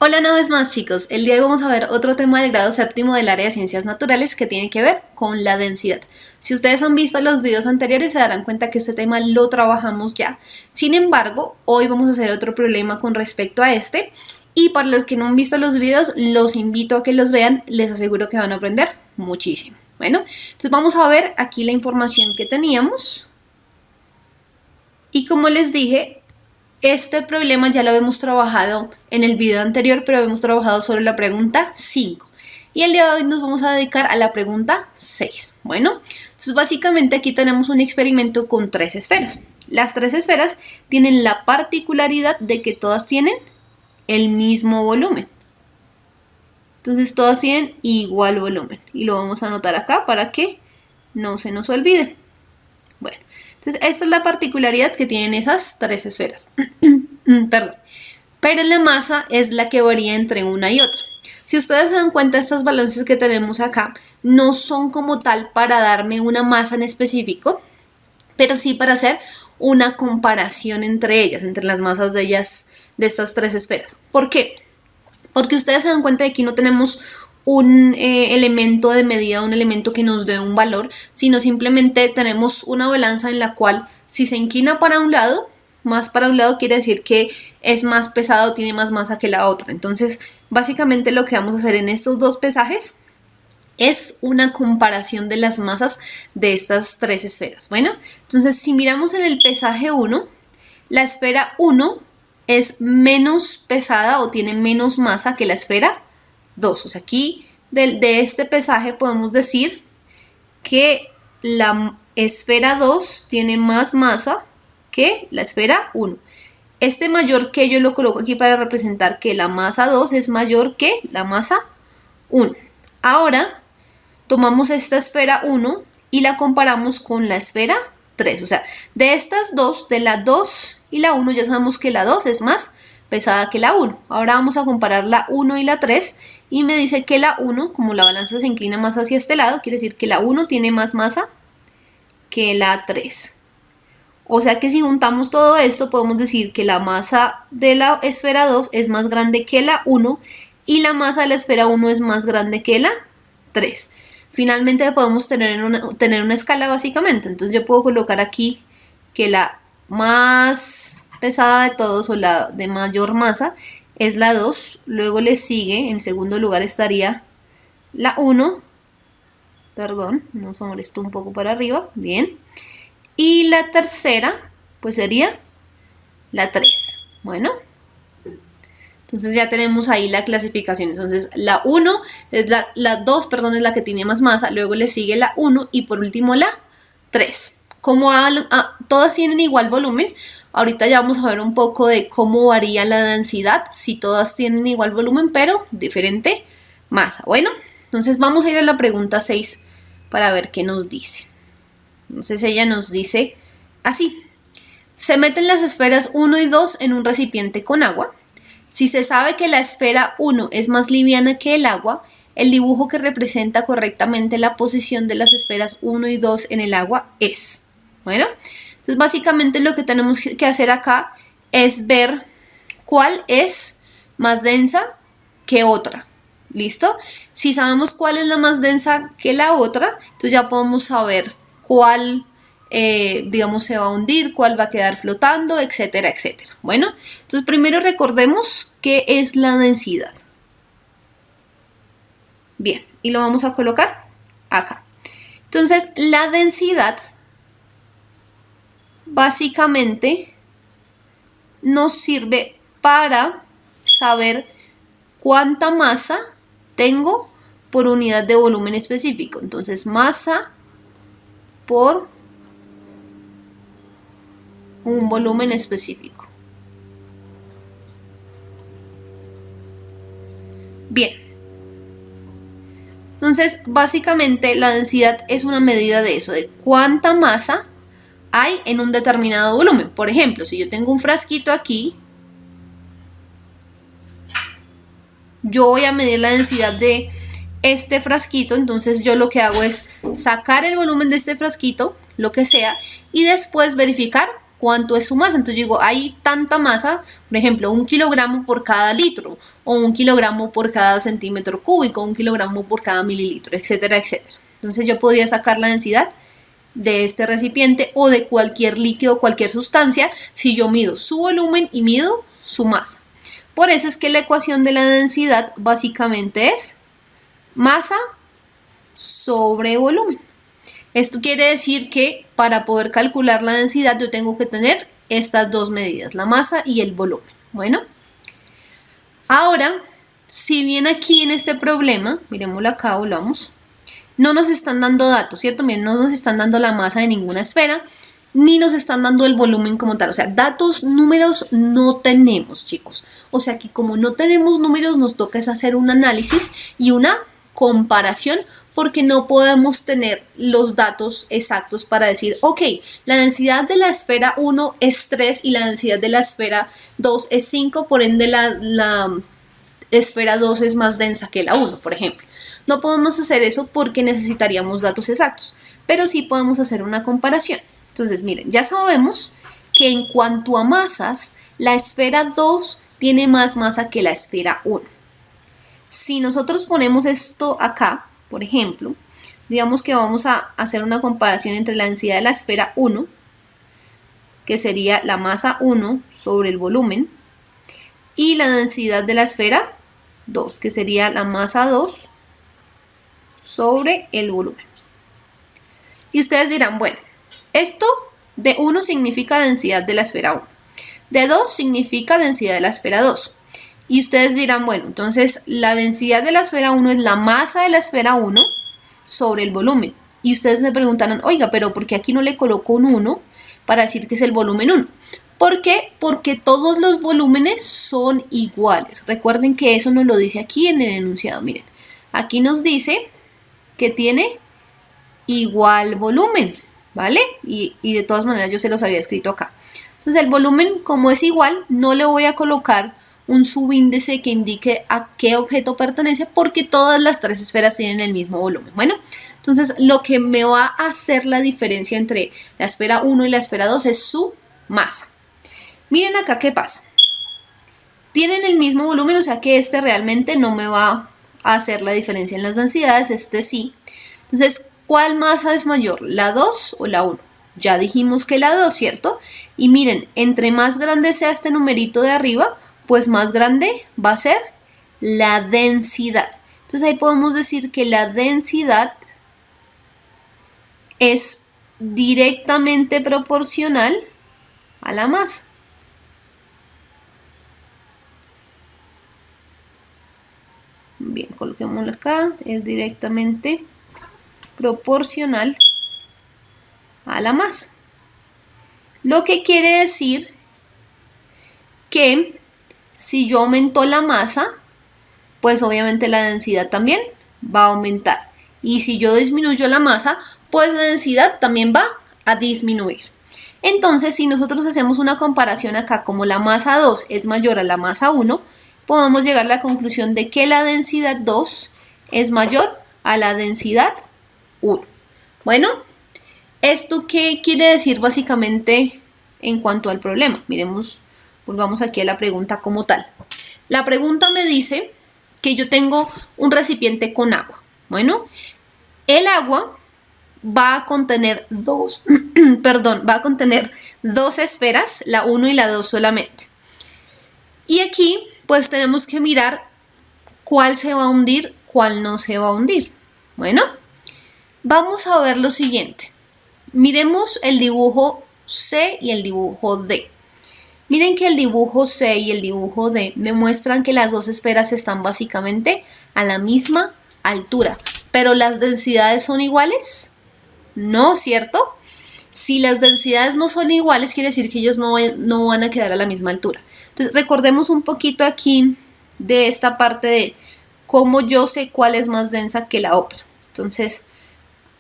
Hola una vez más chicos, el día de hoy vamos a ver otro tema del grado séptimo del área de ciencias naturales que tiene que ver con la densidad. Si ustedes han visto los videos anteriores se darán cuenta que este tema lo trabajamos ya. Sin embargo, hoy vamos a hacer otro problema con respecto a este y para los que no han visto los videos los invito a que los vean, les aseguro que van a aprender muchísimo. Bueno, entonces vamos a ver aquí la información que teníamos y como les dije, este problema ya lo habíamos trabajado en el video anterior, pero habíamos trabajado sobre la pregunta 5. Y el día de hoy nos vamos a dedicar a la pregunta 6. Bueno, entonces básicamente aquí tenemos un experimento con 3 esferas. Las 3 esferas tienen la particularidad de que todas tienen el mismo volumen. Entonces todas tienen igual volumen. Y lo vamos a anotar acá para que no se nos olvide. Bueno. Entonces, esta es la particularidad que tienen esas 3 esferas. Perdón. Pero la masa es la que varía entre una y otra. Si ustedes se dan cuenta, estas balances que tenemos acá no son como tal para darme una masa en específico, pero sí para hacer una comparación entre ellas, entre las masas de ellas, de estas 3 esferas. ¿Por qué? Porque ustedes se dan cuenta de que aquí no tenemos un elemento de medida, un elemento que nos dé un valor, sino simplemente tenemos una balanza en la cual si se inclina para un lado, más para un lado quiere decir que es más pesado o tiene más masa que la otra. Entonces, básicamente lo que vamos a hacer en estos dos pesajes es una comparación de las masas de estas 3 esferas. Bueno, entonces si miramos en el pesaje 1, la esfera 1 es menos pesada o tiene menos masa que la esfera 2. O sea, aquí de este pesaje podemos decir que la esfera 2 tiene más masa que la esfera 1. Este mayor que yo lo coloco aquí para representar que la masa 2 es mayor que la masa 1. Ahora tomamos esta esfera 1 y la comparamos con la esfera 3. O sea, de estas dos, de la 2 y la 1, ya sabemos que la 2 es más pesada que la 1. Ahora vamos a comparar la 1 y la 3 y me dice que la 1, como la balanza se inclina más hacia este lado, quiere decir que la 1 tiene más masa que la 3. O sea que si juntamos todo esto podemos decir que la masa de la esfera 2 es más grande que la 1 y la masa de la esfera 1 es más grande que la 3. Finalmente podemos tener una escala básicamente. Entonces yo puedo colocar aquí que la más pesada de todos o la de mayor masa es la 2, luego le sigue, en segundo lugar estaría la 1, perdón, nos molestó un poco para arriba, bien, y la tercera pues sería la 3, bueno, entonces ya tenemos ahí la clasificación. Entonces la 1 es la 2, perdón, es la que tiene más masa, luego le sigue la 1 y por último la 3. Como todas tienen igual volumen, ahorita ya vamos a ver un poco de cómo varía la densidad si todas tienen igual volumen pero diferente masa. Bueno, entonces vamos a ir a la pregunta 6 para ver qué nos dice. Entonces ella nos dice así: se meten las esferas 1 y 2 en un recipiente con agua. Si se sabe que la esfera 1 es más liviana que el agua, el dibujo que representa correctamente la posición de las esferas 1 y 2 en el agua es. Bueno, entonces básicamente lo que tenemos que hacer acá es ver cuál es más densa que otra. ¿Listo? Si sabemos cuál es la más densa que la otra, entonces ya podemos saber cuál digamos se va a hundir, cuál va a quedar flotando, etcétera, etcétera. Bueno, entonces primero recordemos qué es la densidad. Bien, y lo vamos a colocar acá. Entonces la densidad básicamente nos sirve para saber cuánta masa tengo por unidad de volumen específico. Entonces masa por un volumen específico. Bien. Entonces, básicamente la densidad es una medida de eso, de cuánta masa hay en un determinado volumen. Por ejemplo, si yo tengo un frasquito aquí, yo voy a medir la densidad de este frasquito, entonces yo lo que hago es sacar el volumen de este frasquito, lo que sea, y después verificar cuánto es su masa. Entonces digo, hay tanta masa, por ejemplo, 1 kilogramo por cada litro, o 1 kilogramo por cada centímetro cúbico, 1 kilogramo por cada mililitro, etcétera, etcétera. Entonces yo podría sacar la densidad de este recipiente o de cualquier líquido, cualquier sustancia, si yo mido su volumen y mido su masa. Por eso es que la ecuación de la densidad básicamente es masa sobre volumen. Esto quiere decir que para poder calcular la densidad yo tengo que tener estas dos medidas, la masa y el volumen. Bueno, ahora, si bien aquí en este problema, miremoslo acá, volvamos, no nos están dando datos, ¿cierto? Miren, no nos están dando la masa de ninguna esfera, ni nos están dando el volumen como tal. O sea, datos, números no tenemos, chicos. O sea, que como no tenemos números, nos toca es hacer un análisis y una comparación, porque no podemos tener los datos exactos para decir, ok, la densidad de la esfera 1 es 3 y la densidad de la esfera 2 es 5, por ende la esfera 2 es más densa que la 1, por ejemplo. No podemos hacer eso porque necesitaríamos datos exactos, pero sí podemos hacer una comparación. Entonces, miren, ya sabemos que en cuanto a masas, la esfera 2 tiene más masa que la esfera 1. Si nosotros ponemos esto acá, por ejemplo, digamos que vamos a hacer una comparación entre la densidad de la esfera 1, que sería la masa 1 sobre el volumen, y la densidad de la esfera 2, que sería la masa 2 sobre el volumen. Y ustedes dirán, bueno, esto de 1 significa densidad de la esfera 1, de 2 significa densidad de la esfera 2. Y ustedes dirán, bueno, entonces la densidad de la esfera 1 es la masa de la esfera 1 sobre el volumen. Y ustedes me preguntarán, oiga, pero ¿por qué aquí no le coloco un 1 para decir que es el volumen 1? ¿Por qué? Porque todos los volúmenes son iguales. Recuerden que eso nos lo dice aquí en el enunciado. Miren, aquí nos dice que tiene igual volumen, ¿vale? Y de todas maneras yo se los había escrito acá. Entonces el volumen, como es igual, no le voy a colocar un subíndice que indique a qué objeto pertenece, porque todas las tres esferas tienen el mismo volumen. Bueno, entonces lo que me va a hacer la diferencia entre la esfera 1 y la esfera 2 es su masa. Miren acá qué pasa. Tienen el mismo volumen, o sea que este realmente no me va a hacer la diferencia en las densidades, este sí. Entonces, ¿cuál masa es mayor? ¿La 2 o la 1? Ya dijimos que la 2, ¿cierto? Y miren, entre más grande sea este numerito de arriba, pues más grande va a ser la densidad. Entonces ahí podemos decir que la densidad es directamente proporcional a la masa. Bien, coloquémoslo acá, es directamente proporcional a la masa. Lo que quiere decir que si yo aumento la masa, pues obviamente la densidad también va a aumentar. Y si yo disminuyo la masa, pues la densidad también va a disminuir. Entonces, si nosotros hacemos una comparación acá, como la masa 2 es mayor a la masa 1, podemos llegar a la conclusión de que la densidad 2 es mayor a la densidad 1. Bueno, ¿esto qué quiere decir básicamente en cuanto al problema? Miremos, volvamos aquí a la pregunta como tal. La pregunta me dice que yo tengo un recipiente con agua. Bueno, el agua va a contener va a contener dos esferas, la 1 y la 2 solamente. Y aquí pues tenemos que mirar cuál se va a hundir, cuál no se va a hundir. Bueno, vamos a ver lo siguiente. Miremos el dibujo C y el dibujo D. Miren que el dibujo C y el dibujo D me muestran que las dos esferas están básicamente a la misma altura. ¿Pero las densidades son iguales? No, ¿cierto? Si las densidades no son iguales, quiere decir que ellos no van a quedar a la misma altura. Entonces, recordemos un poquito aquí de esta parte de cómo yo sé cuál es más densa que la otra. Entonces,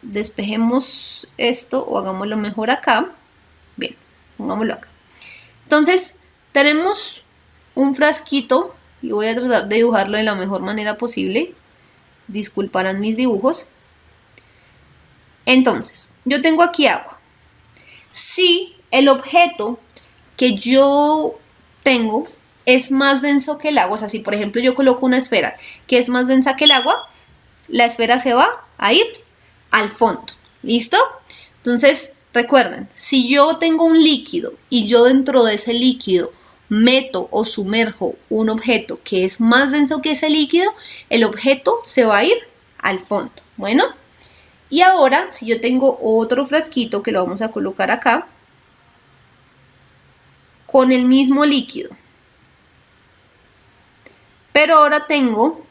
despejemos esto o hagámoslo mejor acá. Bien, pongámoslo acá. Entonces, tenemos un frasquito y voy a tratar de dibujarlo de la mejor manera posible. Disculparán mis dibujos. Entonces, yo tengo aquí agua. Si el objeto que yo tengo es más denso que el agua, o sea, si por ejemplo yo coloco una esfera que es más densa que el agua, la esfera se va a ir al fondo. ¿Listo? Entonces, recuerden, si yo tengo un líquido y yo dentro de ese líquido meto o sumerjo un objeto que es más denso que ese líquido, el objeto se va a ir al fondo. Bueno, y ahora si yo tengo otro frasquito que lo vamos a colocar acá, con el mismo líquido, pero ahora tengo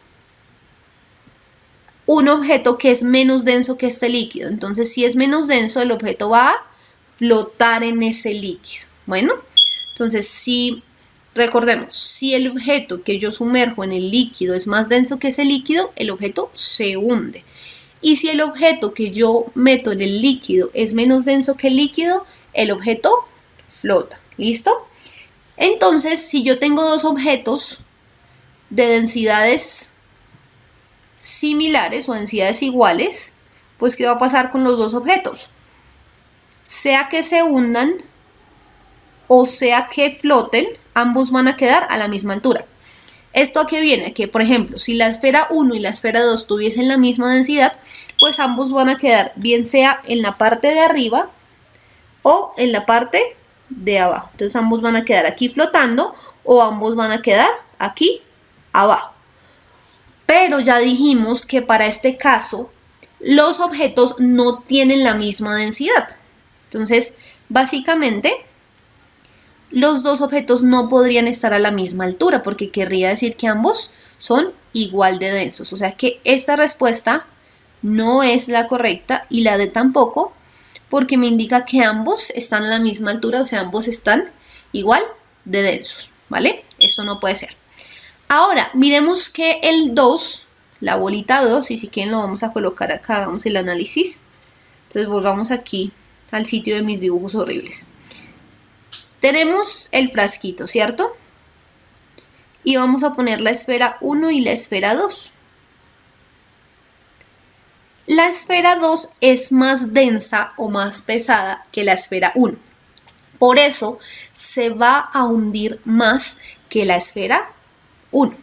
un objeto que es menos denso que este líquido. Entonces, si es menos denso, el objeto va a flotar en ese líquido. Bueno, entonces si recordemos, si el objeto que yo sumerjo en el líquido es más denso que ese líquido, el objeto se hunde. Y si el objeto que yo meto en el líquido es menos denso que el líquido, el objeto flota. ¿Listo? Entonces, si yo tengo dos objetos de densidades similares o densidades iguales, pues ¿qué va a pasar con los dos objetos? Sea que se hundan o sea que floten, ambos van a quedar a la misma altura. ¿Esto a qué viene? Que, por ejemplo, si la esfera 1 y la esfera 2 tuviesen la misma densidad, pues ambos van a quedar bien sea en la parte de arriba o en la parte de abajo. Entonces ambos van a quedar aquí flotando o ambos van a quedar aquí abajo. Pero ya dijimos que para este caso los objetos no tienen la misma densidad. Entonces, básicamente, los dos objetos no podrían estar a la misma altura porque querría decir que ambos son igual de densos. O sea que esta respuesta no es la correcta y la D tampoco, porque me indica que ambos están a la misma altura, o sea, ambos están igual de densos, ¿vale? Esto no puede ser. Ahora, miremos que el 2, la bolita 2, y si quieren lo vamos a colocar acá, hagamos el análisis. Entonces volvamos aquí al sitio de mis dibujos horribles. Tenemos el frasquito, ¿cierto? Y vamos a poner la esfera 1 y la esfera 2. La esfera 2 es más densa o más pesada que la esfera 1. Por eso se va a hundir más que la esfera 1.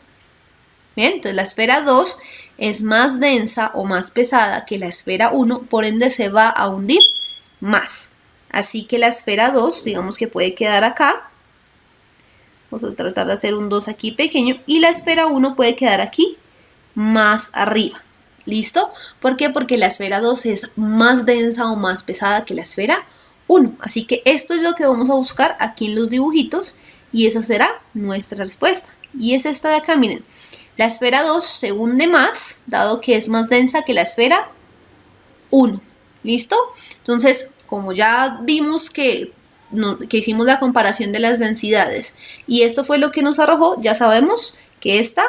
Bien, entonces la esfera 2 es más densa o más pesada que la esfera 1, por ende se va a hundir más. Así que la esfera 2, digamos que puede quedar acá. Vamos a tratar de hacer un 2 aquí pequeño. Y la esfera 1 puede quedar aquí más arriba. ¿Listo? ¿Por qué? Porque la esfera 2 es más densa o más pesada que la esfera 1. Así que esto es lo que vamos a buscar aquí en los dibujitos. Y esa será nuestra respuesta. Y es esta de acá, miren. La esfera 2 se hunde más, dado que es más densa que la esfera 1. ¿Listo? Entonces, como ya vimos que hicimos la comparación de las densidades y esto fue lo que nos arrojó, ya sabemos que esta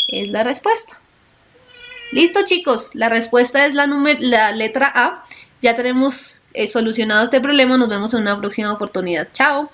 es la respuesta. Listo, chicos, la respuesta es la letra A. Ya tenemos solucionado este problema. Nos vemos en una próxima oportunidad. Chao.